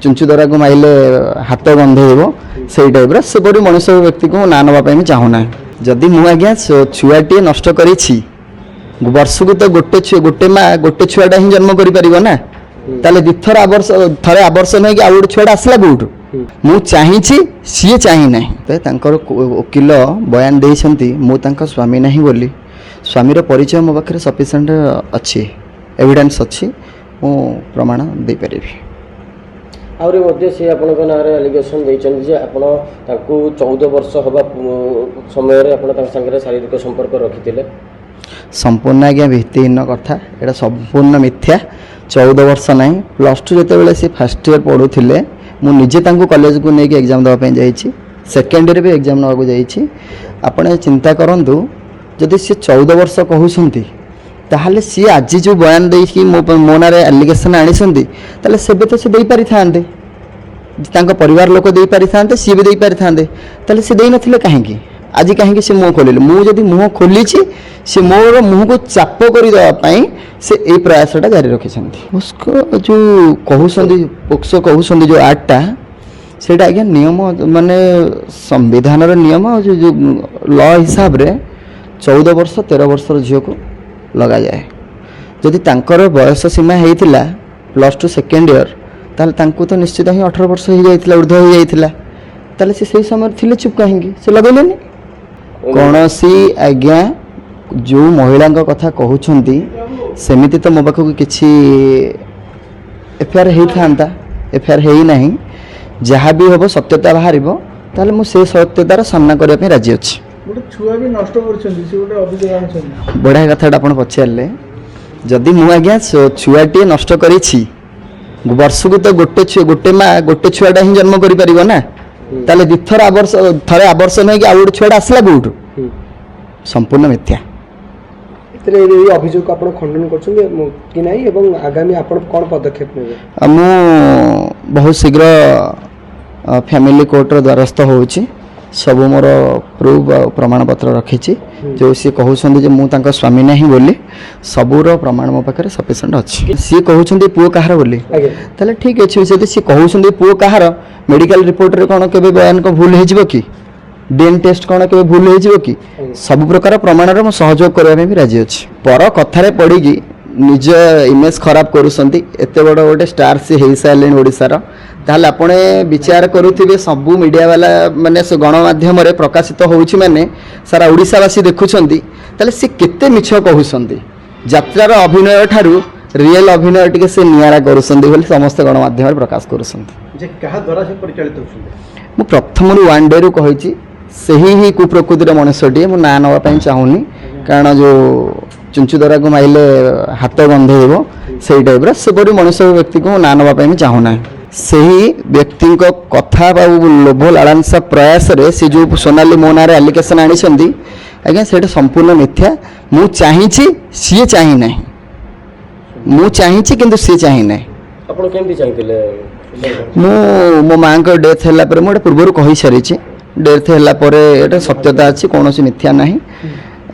चुंचुदरा को माइले हाथ गंधेब से टाइप सेपरी मनुष्य व्यक्ति को ना नापी चाहूना जदि मु आज्ञा छुआटे नष्ट करी वर्ष को तो गोटे माँ गोटे छुआटा ही जन्म कर ना ताले दिथर थरे आवर्षण है कि आउ गोटे छुआटा आसला कौटू मु चाही सी चाही ना वकिल बयान देती मु स्वामी नहीं बोली स्वामीर परिचय मो पाखे सफिशिएंट अच्छी एविडेंस अच्छी मु प्रमाण दे पारि आउरी मध्य से आपन को नारे एलिगेशन दैछन जे आपन ताकू 14 वर्ष होबा समय रे आपन ताक संगे शारीरिक संपर्क रखिथिले संपूर्ण आज्ञा भित्तिहीन कथा एटा संपूर्ण मिथ्या 14 वर्ष नहीं +2 जेते बेले से फर्स्ट ईयर पढुथिले मु निजे तांको कॉलेज को नेकी एग्जाम दवा पे जाईछि सेकंड ईयर भी एग्जाम नवा को जाईछि आपण चिंता करंतु जदि से 14 वर्ष कहउछंती ताहले सी आज जो बयान देकी मो नारे एलिगेशन आनिसंती ताले सेबे तो से देई पारि थांते तांको परिवार लोक देई पारि थांते सी भी देई पारि थांते ताले से देई नथिले काहेकी आज कहीं से मुँह खोल मुझे मुँह खोली से मोर मुँह को चाप करदेवाई से ये प्रयासटा जारी रखिंट उसको जो कहते पोक्सो कहते जो आर्टटा से आज्ञा नियम माने संविधान नियम जो लॉ हिसाब रे 14 वर्ष 13 वर्ष झील को लगा जाए जदि तांकर बयस सीमा होता +2 सेकेंड ईयर ताल तो निश्चित ही 18 वर्ष हो जाता ऊर्ध्व हो जाता ताले से समय थिले चुप कहीं से लगेनि कौन सी आज्ञा जो महिला कथा कहते सेमिति तो मो पाखक किसी एफआईआर होता एफआईआर है ना जहाँ भी हम सत्यता बाहर ताले मुझे सत्यतार सामना करने राजी अच्छी बढ़िया कथा आप पचारे जदि मु आज्ञा छुआटे नष्ट करी वर्ष को तो गोटे माँ गोटे छुआटा ही जन्म कर ना ताले दिथर थरे आवर्षण है कि आउ गोटे छुआटा आसला कौटू संपूर्ण मिथ्या अभियोग आप खंडन कि नहीं एवं आगामी आप कौन पदक्षेप नेबे मु बहुत शीघ्र फैमिली कोर्टर द्वारस्थ होउची सब मोर प्रूफ प्रमाण पत्र रखी जो सी कहते मु स्वामी नहीं बोली सबूर प्रमाण मो पाखे सफिशिएंट अच्छी सी कहते पुओ कहार बोली ताले ठीक अच्छे जब सी कहते पुओ कहार मेडिकल रिपोर्ट रे कौन के बयान को भूल हो कि डीएनए टेस्ट कौन के भूल हो कि सब प्रकार प्रमाण मो सहयोग करने भी राजी अच्छी पर कथार पड़ी निज इमेज खराब करुँच एत बड़ गोटे स्टार सी हो सारे ओडार ताल आपने विचार करुवे सबू मीडिया वाला माने गणमाध्यम प्रकाशित होउछि माने सारा ओडिशावासी देखुछंती ताले से केते मिछ कहउछंती यात्रार अभिनय ठारू रियल अभिनय टिके से नियारा करुछंती बोली समस्त गणमाध्यम प्रकाश करुछंती जे कहा द्वारा से परिचालित होछंती मु प्रथम वन डे रु कहिछि सही ही कुप्रकृतिर मनुष्यटी मु ना नवा पई चाहूनी कारण जो चुंचुदरा को माइले हाथ गंधेब से टाइप सेपरी मनुष्य व्यक्ति को ना नवा पई चाहूना सही व्यक्ति कथा लोभ लालांसा प्रयास रे से जो सोनाली मो नारे एलिगेशन आनिसंती आज्ञा से संपूर्ण मिथ्या मु चाही सी चाही ना मु चाही किंतु सी चाही ना आपण केमती चाहिथिले मो माँ को डेथ है मुझे पूर्व कही सारी डेथ है सत्यता अच्छी कौन मिथ्या ना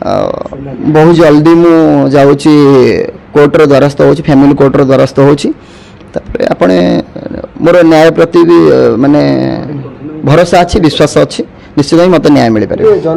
बहुत जल्दी मु जाऊँगी कोर्टर द्वारस्थ हो फैमिली कोर्टर द्वारस्थ होपणे मोर न्याय प्रति भी माने भरोसा अच्छी विश्वास अच्छी निश्चित ही मत न्याय मिल पारे।